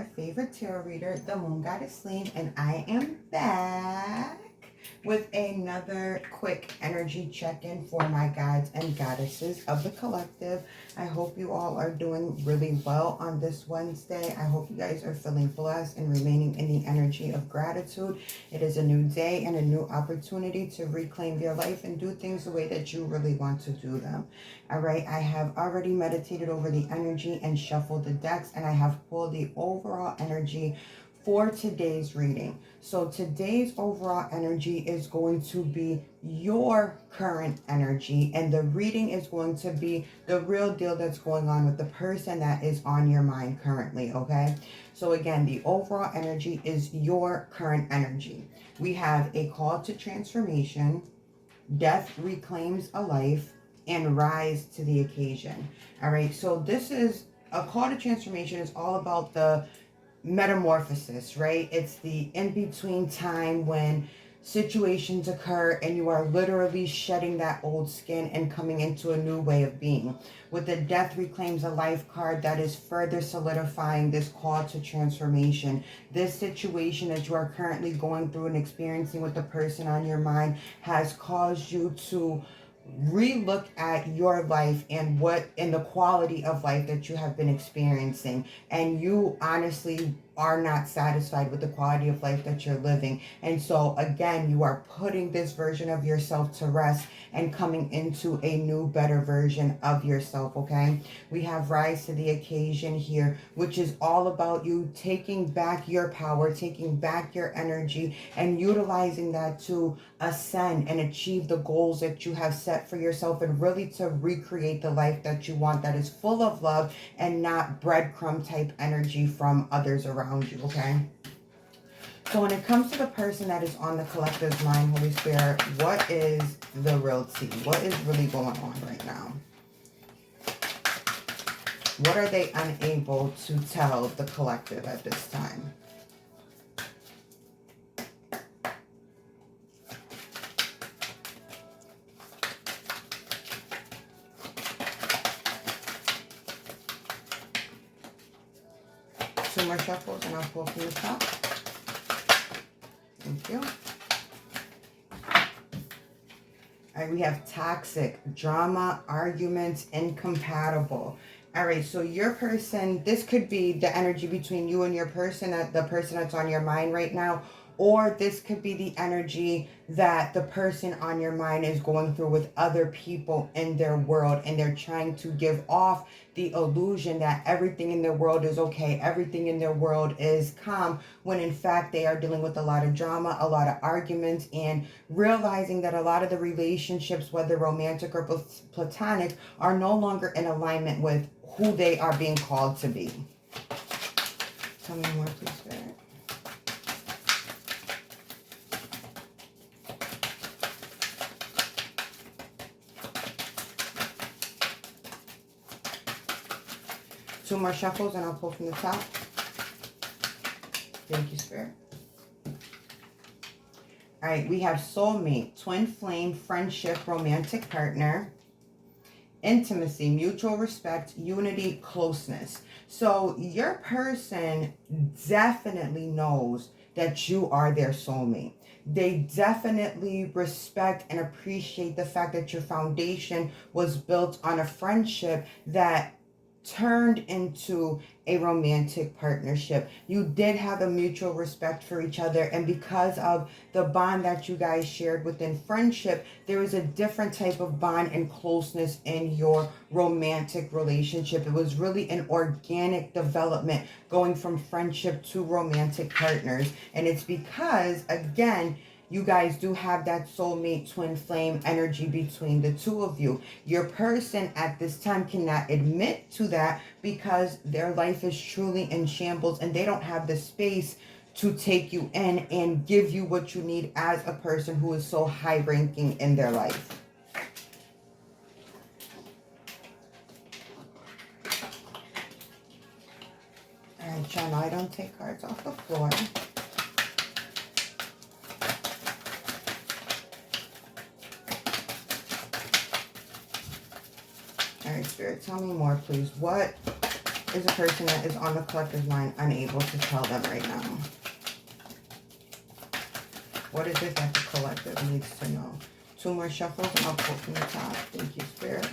your favorite tarot reader, the Moon Goddess Lane, and I am back with another quick energy check-in for my gods and goddesses of the collective. I hope you all are doing really well on this Wednesday. I hope you guys are feeling blessed and remaining in the energy of gratitude. It is a new day and a new opportunity to reclaim your life and do things the way that you really want to do them. All right, I have already meditated over the energy and shuffled the decks, and I have pulled the overall energy for today's reading. So today's overall energy is going to be your current energy, and the reading is going to be the real deal that's going on with the person that is on your mind currently, okay? So again, the overall energy is your current energy. We have a call to transformation, death reclaims a life, and rise to the occasion. All right, so this is a call to transformation. Is all about the metamorphosis, right? It's the in-between time when situations occur and you are literally shedding that old skin and coming into a new way of being. With the death reclaims a life card, that is further solidifying this call to transformation. This situation that you are currently going through and experiencing with the person on your mind has caused you to re-look at your life and the quality of life that you have been experiencing, and you honestly are not satisfied with the quality of life that you're living. And so again, you are putting this version of yourself to rest and coming into a new, better version of yourself, okay? We have rise to the occasion here, which is all about you taking back your power, taking back your energy, and utilizing that to ascend and achieve the goals that you have set for yourself, and really to recreate the life that you want, that is full of love and not breadcrumb type energy from others around you, okay? So when it comes to the person that is on the collective's mind, Holy Spirit, what is the real tea? What is really going on right now? What are they unable to tell the collective at this time? Two more shuffles and I'll pull from the top. Thank you. All right, we have toxic, drama, arguments, incompatible. All right, so your person, this could be the energy between you and your person, the person that's on your mind right now, or this could be the energy that the person on your mind is going through with other people in their world, and they're trying to give off the illusion that everything in their world is okay, everything in their world is calm, when in fact they are dealing with a lot of drama, a lot of arguments, and realizing that a lot of the relationships, whether romantic or platonic, are no longer in alignment with who they are being called to be. Tell me more, please, Spirit. Two more shuffles and I'll pull from the top. Thank you, Spirit. All right, we have soulmate, twin flame, friendship, romantic partner, intimacy, mutual respect, unity, closeness. So your person definitely knows that you are their soulmate. They definitely respect and appreciate the fact that your foundation was built on a friendship that turned into a romantic partnership. You did have a mutual respect for each other, and because of the bond that you guys shared within friendship, there was a different type of bond and closeness in your romantic relationship. It was really an organic development going from friendship to romantic partners, and it's because, again, you guys do have that soulmate twin flame energy between the two of you. Your person at this time cannot admit to that because their life is truly in shambles, and they don't have the space to take you in and give you what you need as a person who is so high ranking in their life. All right, John, I don't take cards off the floor. All right, Spirit, tell me more, please. What is a person that is on the collective mind unable to tell them right now? What is it that the collective needs to know? 2 more shuffles and I'll pull from the top. Thank you, Spirit.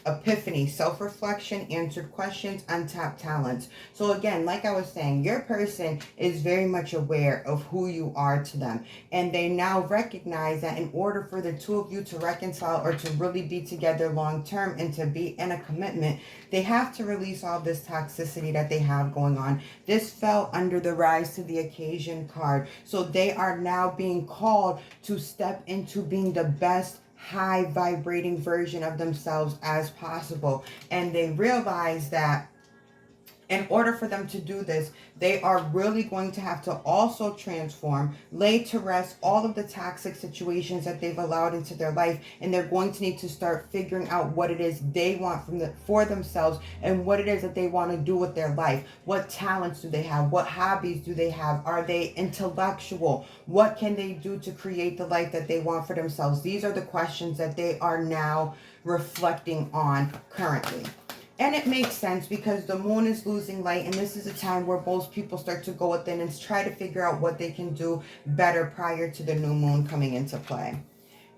Epiphany, self-reflection, answered questions, untapped talents. So again, like I was saying, your person is very much aware of who you are to them. And they now recognize that in order for the two of you to reconcile or to really be together long term and to be in a commitment, they have to release all this toxicity that they have going on. This fell under the rise to the occasion card. So they are now being called to step into being the best high vibrating version of themselves as possible. And they realize that in order for them to do this, they are really going to have to also transform, lay to rest all of the toxic situations that they've allowed into their life. And they're going to need to start figuring out what it is they want for themselves and what it is that they want to do with their life. What talents do they have? What hobbies do they have? Are they intellectual? What can they do to create the life that they want for themselves? These are the questions that they are now reflecting on currently. And it makes sense because the moon is losing light, and this is a time where most people start to go within and try to figure out what they can do better prior to the new moon coming into play.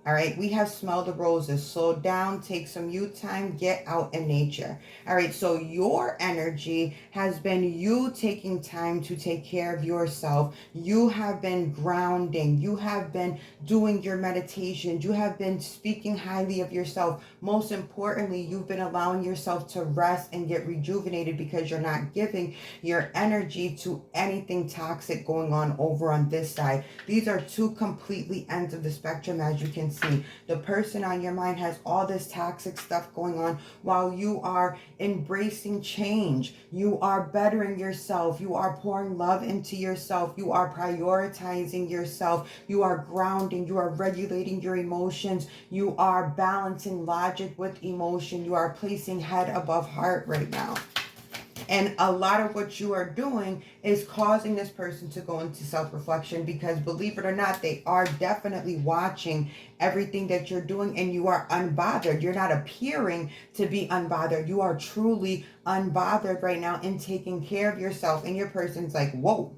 All right, we have smell the roses. Slow down, take some you time, get out in nature. All right, so your energy has been you taking time to take care of yourself. You have been grounding. You have been doing your meditations. You have been speaking highly of yourself. Most importantly, you've been allowing yourself to rest and get rejuvenated because you're not giving your energy to anything toxic going on over on this side. These are two completely ends of the spectrum, as you can see. The person on your mind has all this toxic stuff going on while you are embracing change. You are bettering yourself. You are pouring love into yourself. You are prioritizing yourself. You are grounding. You are regulating your emotions. You are balancing logic with emotion. You are placing head above heart right now. And a lot of what you are doing is causing this person to go into self-reflection because, believe it or not, they are definitely watching everything that you're doing and you are unbothered. You're not appearing to be unbothered. You are truly unbothered right now in taking care of yourself. And your person's like, whoa.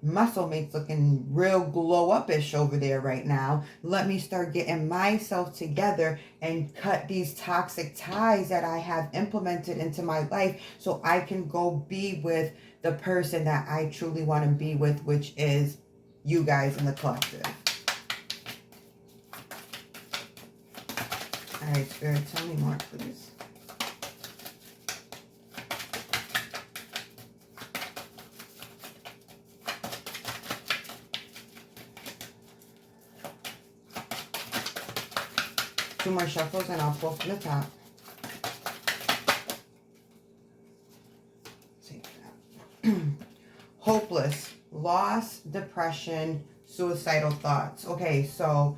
Muscle mate's looking real glow up-ish over there right now. Let me start getting myself together and cut these toxic ties that I have implemented into my life so I can go be with the person that I truly want to be with, which is you guys in the collective. All right, Spirit, tell me more, please. Two more shuffles and I'll pull from the top. Take that. Hopeless, loss, depression, suicidal thoughts. Okay, so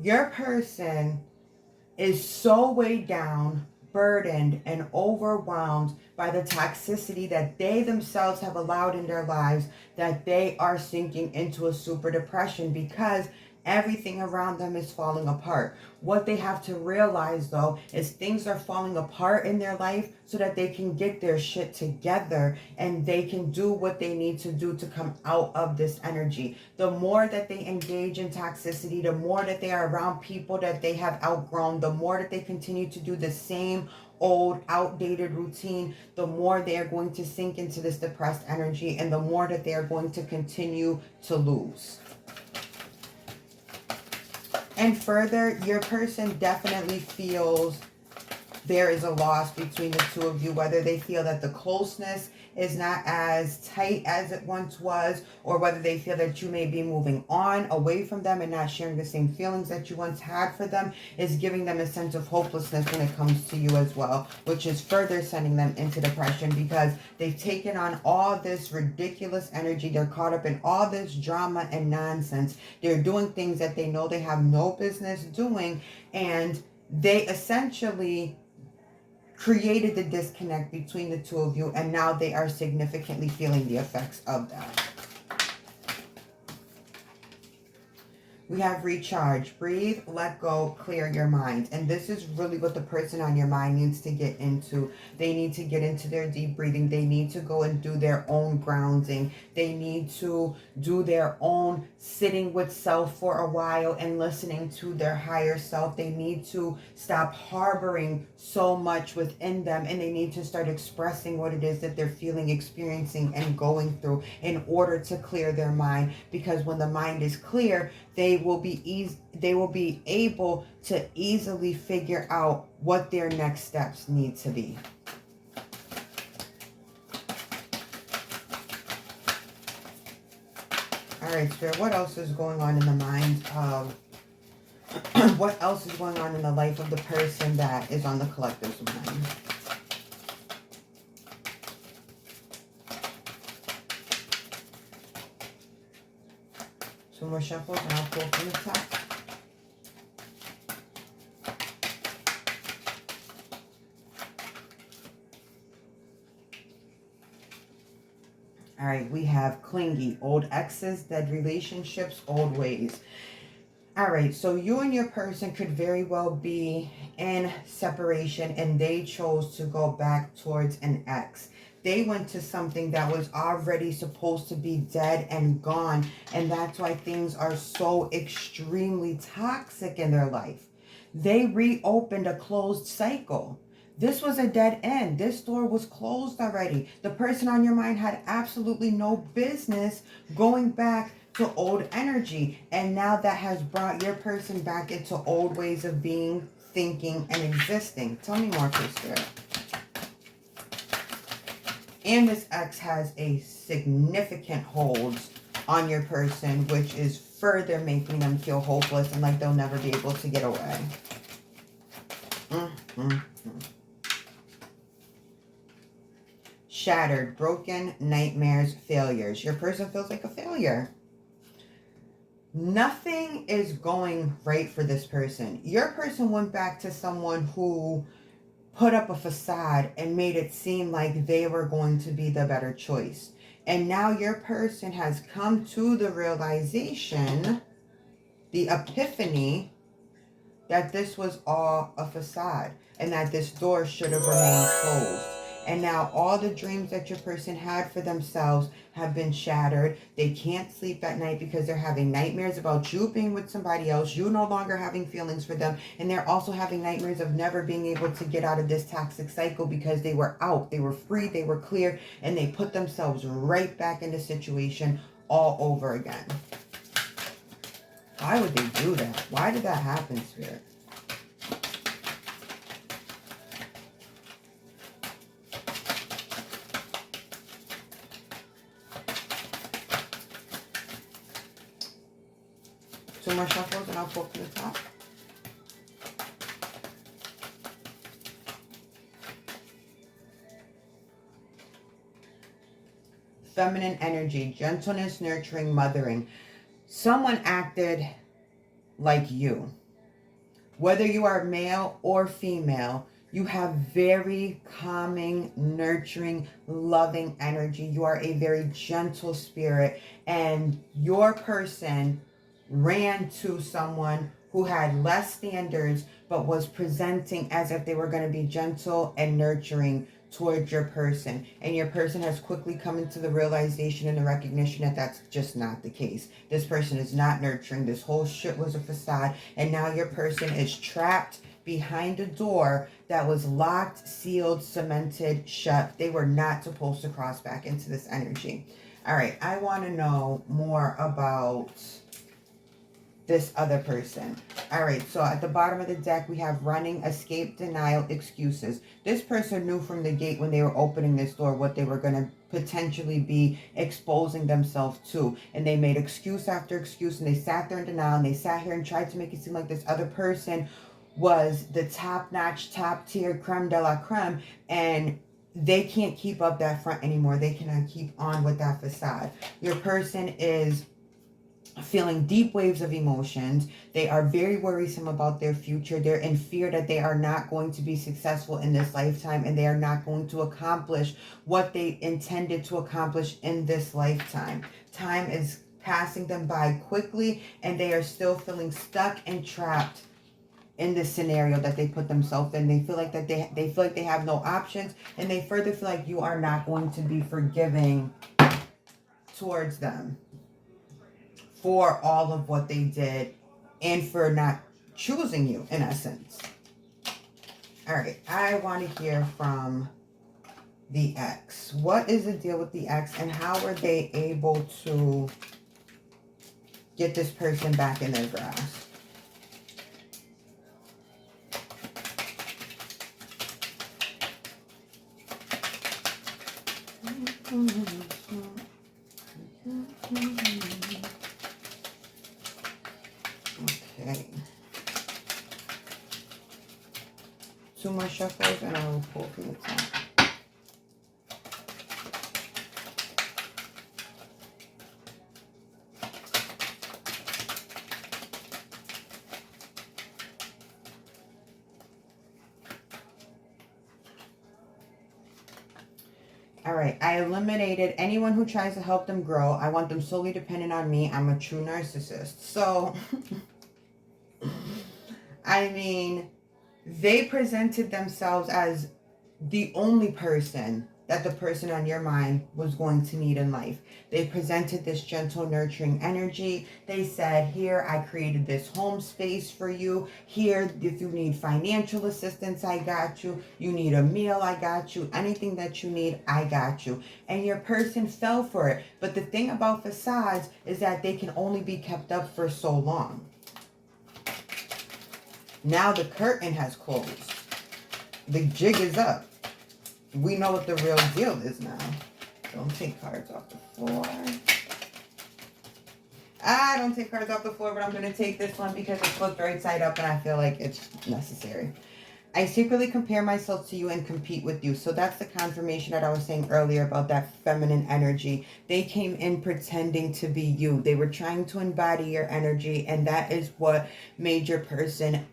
your person is so weighed down, burdened, and overwhelmed by the toxicity that they themselves have allowed in their lives that they are sinking into a super depression because everything around them is falling apart. What they have to realize, though, is things are falling apart in their life so that they can get their shit together and they can do what they need to do to come out of this energy. The more that they engage in toxicity, the more that they are around people that they have outgrown, the more that they continue to do the same old outdated routine, the more they are going to sink into this depressed energy and the more that they are going to continue to lose. And further, your person definitely feels there is a loss between the two of you, whether they feel that the closeness is not as tight as it once was, or whether they feel that you may be moving on away from them and not sharing the same feelings that you once had for them, is giving them a sense of hopelessness when it comes to you as well, which is further sending them into depression because they've taken on all this ridiculous energy. They're caught up in all this drama and nonsense. They're doing things that they know they have no business doing, and they essentially created the disconnect between the two of you, and now they are significantly feeling the effects of that. We have recharge, breathe, let go, clear your mind. And this is really what the person on your mind needs to get into. They need to get into their deep breathing. They need to go and do their own grounding. They need to do their own sitting with self for a while and listening to their higher self. They need to stop harboring so much within them, and they need to start expressing what it is that they're feeling, experiencing, and going through in order to clear their mind. Because when the mind is clear, they will be able to easily figure out what their next steps need to be. All right, Spirit, what else is going on in the mind of, what else is going on in the life of the person that is on the collective's mind? Some more shuffles and I'll pull from the top. All right, we have clingy, old exes, dead relationships, old ways. All right, so you and your person could very well be in separation and they chose to go back towards an ex. They went to something that was already supposed to be dead and gone. And that's why things are so extremely toxic in their life. They reopened a closed cycle. This was a dead end. This door was closed already. The person on your mind had absolutely no business going back to old energy. And now that has brought your person back into old ways of being, thinking, and existing. Tell me more, please, Spirit. And this ex has a significant hold on your person, which is further making them feel hopeless and like they'll never be able to get away. Shattered, broken, nightmares, failures. Your person feels like a failure. Nothing is going right for this person. Your person went back to someone who put up a facade and made it seem like they were going to be the better choice. And now your person has come to the realization, the epiphany, that this was all a facade and that this door should have remained closed. And now all the dreams that your person had for themselves have been shattered. They can't sleep at night because they're having nightmares about you being with somebody else, you no longer having feelings for them. And they're also having nightmares of never being able to get out of this toxic cycle because they were out, they were free, they were clear, and they put themselves right back in the situation all over again. Why would they do that? Why did that happen, Spirit? Two more shuffles and I'll pull from the top. Feminine energy, gentleness, nurturing, mothering. Someone acted like you. Whether you are male or female, you have very calming, nurturing, loving energy. You are a very gentle spirit, and your person ran to someone who had less standards but was presenting as if they were going to be gentle and nurturing towards your person. And your person has quickly come into the realization and the recognition that that's just not the case. This person is not nurturing. This whole shit was a facade. And now your person is trapped behind a door that was locked, sealed, cemented, shut. They were not supposed to cross back into this energy. All right, I want to know more about this other person. All right, so at the bottom of the deck, we have running, escape, denial, excuses. This person knew from the gate when they were opening this door what they were going to potentially be exposing themselves to. And they made excuse after excuse, and they sat there in denial, and they sat here and tried to make it seem like this other person was the top-notch, top-tier creme de la creme, and they can't keep up that front anymore. They cannot keep on with that facade. Your person is feeling deep waves of emotions. They are very worrisome about their future. They're in fear that they are not going to be successful in this lifetime, and they are not going to accomplish what they intended to accomplish in this lifetime. Time is passing them by quickly, and they are still feeling stuck and trapped in this scenario that they put themselves in. They feel like that they feel like they have no options, and they further feel like you are not going to be forgiving towards them for all of what they did and for not choosing you, in essence. All right, I want to hear from the ex. What is the deal with the ex, and how were they able to get this person back in their grasp? Okay. 2 more shuffles and I will pull from the top. All right, I eliminated anyone who tries to help them grow. I want them solely dependent on me. I'm a true narcissist. So, I mean, they presented themselves as the only person that the person on your mind was going to need in life. They presented this gentle, nurturing energy. They said, here, I created this home space for you. Here, if you need financial assistance, I got you. You need a meal, I got you. Anything that you need, I got you. And your person fell for it. But the thing about facades is that they can only be kept up for so long. Now the curtain has closed. The jig is up. We know what the real deal is now. Don't take cards off the floor. I don't take cards off the floor, but I'm going to take this one because it's flipped right side up and I feel like it's necessary. I secretly compare myself to you and compete with you. So that's the confirmation that I was saying earlier about that feminine energy. They came in pretending to be you. They were trying to embody your energy, and that is what made your person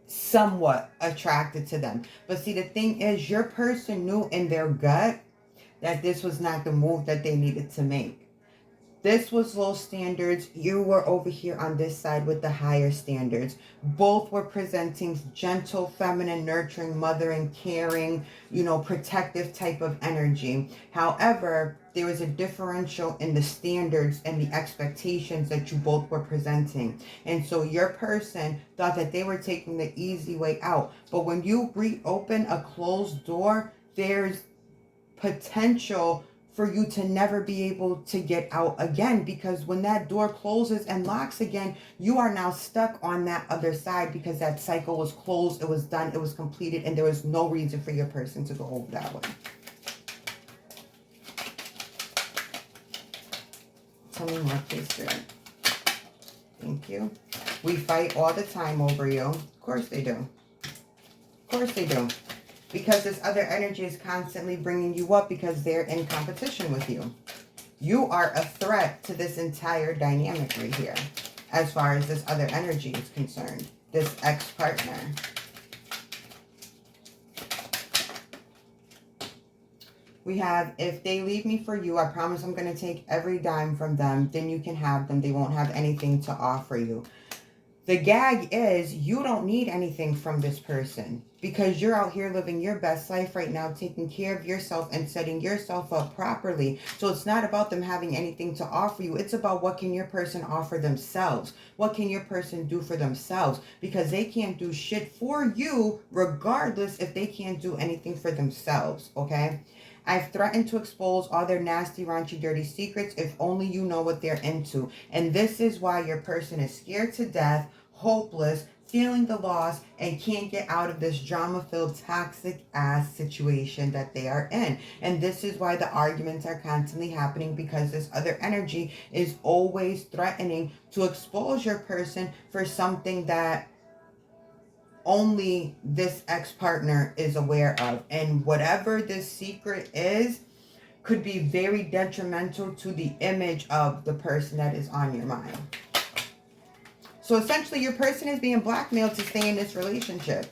somewhat attracted to them. But see, the thing is, your person knew in their gut that this was not the move that they needed to make. This was low standards. You were over here on this side with the higher standards. Both were presenting gentle, feminine, nurturing, mothering, caring, protective type of energy. However, there was a differential in the standards and the expectations that you both were presenting. And so your person thought that they were taking the easy way out. But when you reopen a closed door, there's potential for you to never be able to get out again, because when that door closes and locks again, you are now stuck on that other side because that cycle was closed, it was done, it was completed, and there was no reason for your person to go over that way. Tell me more, please, Spirit. Thank you. We fight all the time over you. Of course they do. Of course they do. Because this other energy is constantly bringing you up because they're in competition with you. You are a threat to this entire dynamic right here, as far as this other energy is concerned, this ex-partner. We have, if they leave me for you, I promise I'm going to take every dime from them. Then you can have them. They won't have anything to offer you. The gag is you don't need anything from this person because you're out here living your best life right now, taking care of yourself and setting yourself up properly. So it's not about them having anything to offer you. It's about what can your person offer themselves? What can your person do for themselves? Because they can't do shit for you regardless if they can't do anything for themselves, okay? I've threatened to expose all their nasty, raunchy, dirty secrets if only you know what they're into. And this is why your person is scared to death, hopeless, feeling the loss, and can't get out of this drama-filled, toxic-ass situation that they are in. And this is why the arguments are constantly happening, because this other energy is always threatening to expose your person for something that only this ex-partner is aware of. And whatever this secret is could be very detrimental to the image of the person that is on your mind. So essentially your person is being blackmailed to stay in this relationship.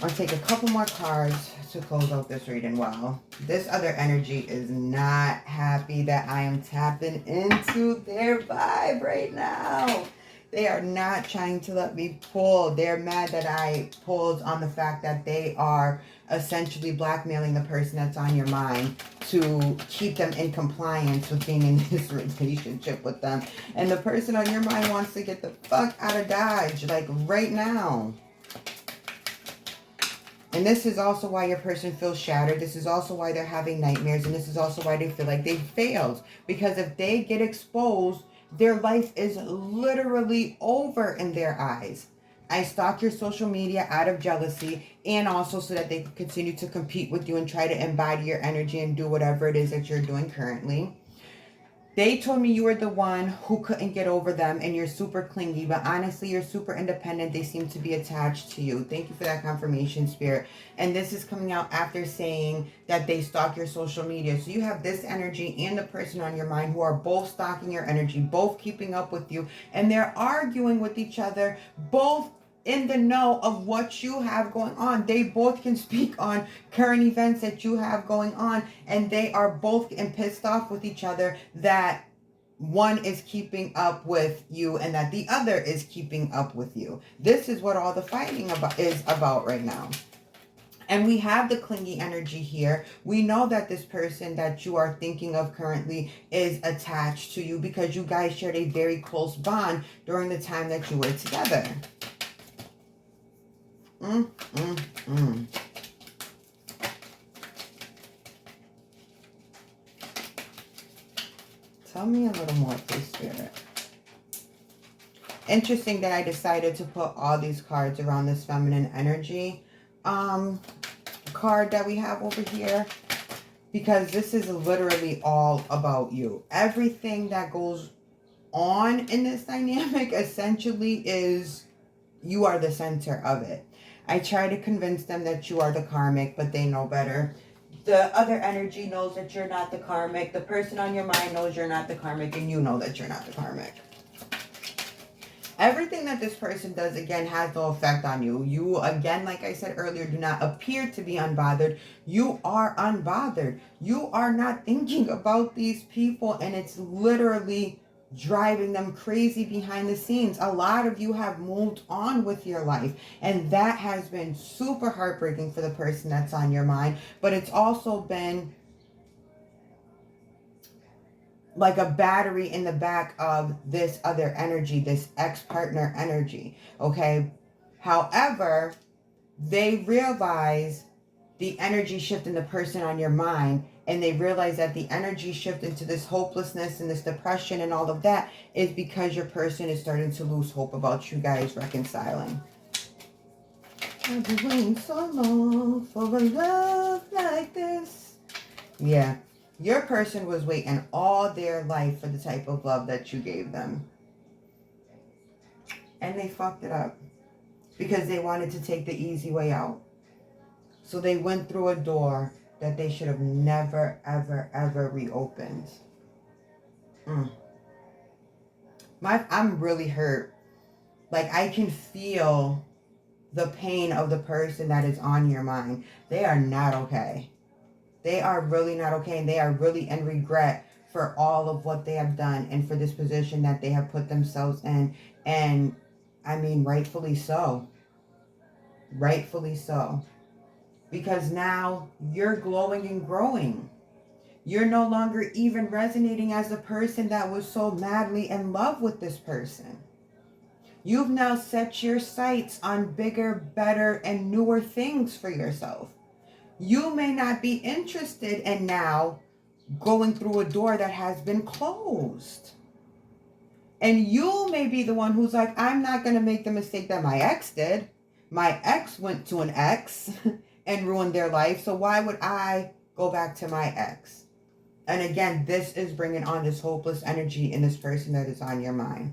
I'll take a couple more cards to close out this reading. Wow. This other energy is not happy that I am tapping into their vibe right now. They are not trying to let me pull. They're mad that I pulled on the fact that they are essentially blackmailing the person that's on your mind to keep them in compliance with being in this relationship with them. And the person on your mind wants to get the fuck out of Dodge, like right now. And this is also why your person feels shattered. This is also why they're having nightmares. And this is also why they feel like they failed. Because if they get exposed, their life is literally over in their eyes. I stalk your social media out of jealousy and also so that they can continue to compete with you and try to embody your energy and do whatever it is that you're doing currently. They told me you were the one who couldn't get over them and you're super clingy, but honestly, you're super independent. They seem to be attached to you. Thank you for that confirmation, Spirit. And this is coming out after saying that they stalk your social media. So you have this energy and the person on your mind who are both stalking your energy, both keeping up with you, and they're arguing with each other, both in the know of what you have going on. They both can speak on current events that you have going on, and they are both getting pissed off with each other that one is keeping up with you and that the other is keeping up with you. This is what all the fighting is about right now. And we have the clingy energy here. We know that this person that you are thinking of currently is attached to you because you guys shared a very close bond during the time that you were together. Tell me a little more, please, Spirit. Interesting that I decided to put all these cards around this feminine energy card that we have over here, because this is literally all about you. Everything that goes on in this dynamic essentially is you are the center of it. I try to convince them that you are the karmic, but they know better. The other energy knows that you're not the karmic. The person on your mind knows you're not the karmic, and you know that you're not the karmic. Everything that this person does, again, has no effect on you. You, again, like I said earlier, do not appear to be unbothered. You are unbothered. You are not thinking about these people, and it's literally driving them crazy behind the scenes. A lot of you have moved on with your life, and that has been super heartbreaking for the person that's on your mind. But it's also been like a battery in the back of this other energy, this ex-partner energy, okay? However, they realize the energy shift in the person on your mind, and they realize that the energy shift into this hopelessness and this depression and all of that is because your person is starting to lose hope about you guys reconciling. I've been waiting so long for a love like this. Yeah, your person was waiting all their life for the type of love that you gave them. And they fucked it up because they wanted to take the easy way out. So they went through a door that they should have never, ever, ever reopened. I'm really hurt. Like, I can feel the pain of the person that is on your mind. They are not okay. They are really not okay, and they are really in regret for all of what they have done and for this position that they have put themselves in. And, I mean, rightfully so. Rightfully so. Because now you're glowing and growing. You're no longer even resonating as the person that was so madly in love with this person. You've now set your sights on bigger, better, and newer things for yourself. You may not be interested in now going through a door that has been closed. And you may be the one who's like, I'm not going to make the mistake that my ex did. My ex went to an ex and ruined their life. So why would I go back to my ex? And again, this is bringing on this hopeless energy in this person that is on your mind.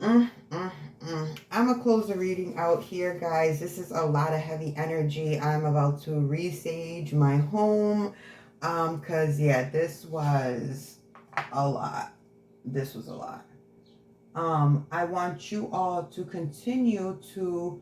I'm going to close the reading out here, guys. This is a lot of heavy energy. I'm about to resage my home. Because, yeah, this was a lot. This was a lot. I want you all to continue to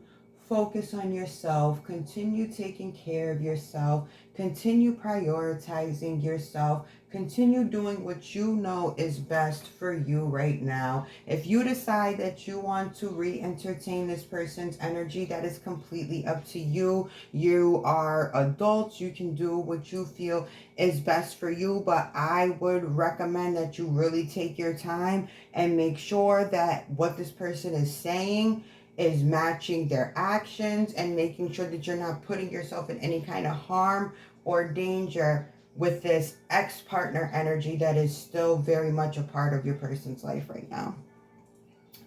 focus on yourself. Continue taking care of yourself. Continue prioritizing yourself. Continue doing what you know is best for you right now. If you decide that you want to re-entertain this person's energy, that is completely up to you. You are adults. You can do what you feel is best for you, but I would recommend that you really take your time and make sure that what this person is saying is matching their actions, and making sure that you're not putting yourself in any kind of harm or danger with this ex-partner energy that is still very much a part of your person's life right now.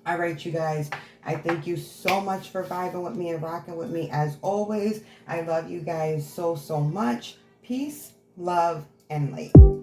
All right, you guys, I thank you so much for vibing with me and rocking with me as always. I love you guys so, so much. Peace, love, and light.